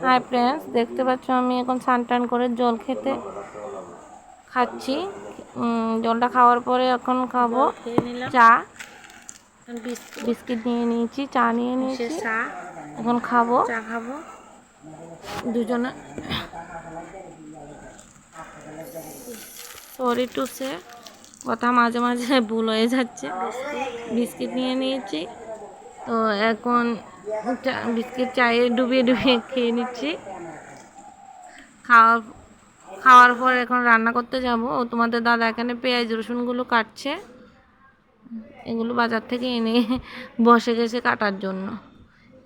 Hi friends, দেখতে পাচ্ছ আমি এখন স্নান টান করে জল খাচ্ছি। জলটা খাওয়ার পরে এখন খাবো চা। বিস্কিট নিয়ে নিয়েছি, চা নিয়ে নিয়েছি, এখন খাবো। দুজনে সরি টু সে, কথা মাঝে মাঝে ভুল হয়ে যাচ্ছে। বিস্কিট নিয়ে নিয়েছি, তো এখন বিস্কিট চায়ে ডুবিয়ে ডুবিয়ে খেয়ে নিচ্ছি। খাওয়ার পর এখন রান্না করতে যাব। ও তোমাদের দাদা এখানে পেঁয়াজ রসুনগুলো কাটছে, এগুলো বাজার থেকে এনে বসে গেছে কাটার জন্য।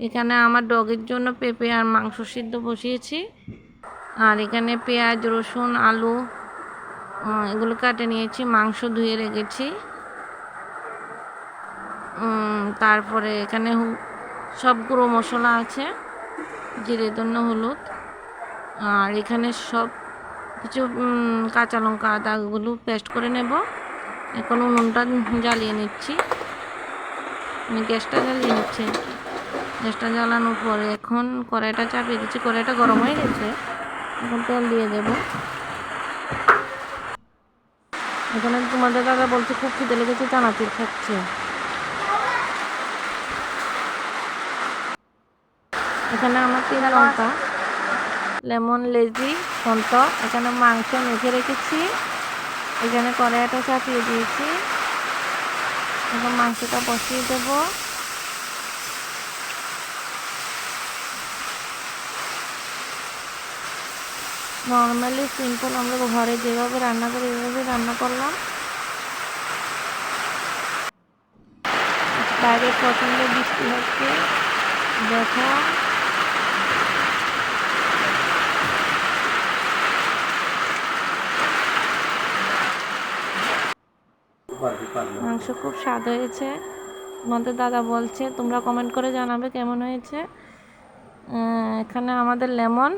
এখানে আমার ডগের জন্য পেঁপে আর মাংস সিদ্ধ বসিয়েছি, আর এখানে পেঁয়াজ রসুন আলু এগুলো কাটে নিয়েছি, মাংস ধুয়ে রেখেছি। তারপরে এখানে সব গুঁড়ো মশলা আছে, জিরে ধনে হলুদ, আর এখানে সব কিছু কাঁচা লঙ্কা আদাগুলো পেস্ট করে নেব। এখন উনুনটা জ্বালিয়ে নিচ্ছি, গ্যাসটা জ্বালিয়ে নিচ্ছি। গ্যাসটা জ্বালানোর পরে এখন কড়াইটা চাপিয়ে দিচ্ছি। কড়াইটা গরম হয়ে গেছে, এখন তেল দিয়ে দেব। এখানে তোমাদের দাদা বলছে খুব খিদে লেগেছে, চানাচুর খাচ্ছে। এখানে আমার 3 লঙ্কা, লেমন, লেজি, সন্ত, এখানে মাংস মেখে রেখেছি। এখানে কড়াইটা চাপিয়ে দিয়েছি, এখন মাংসটা বসিয়ে দেব। নর্মালি সিম্পল আমরা ঘরে যেভাবে রান্না করি এভাবে রান্না করলাম। বাইরে প্রচণ্ড বৃষ্টি হচ্ছে, দেখো। মাংস খুব স্বাদ হয়েছে, তোমাদের দাদা বলছে। তোমরা কমেন্ট করে জানাবে কেমন হয়েছে। এখানে আমাদের লেমন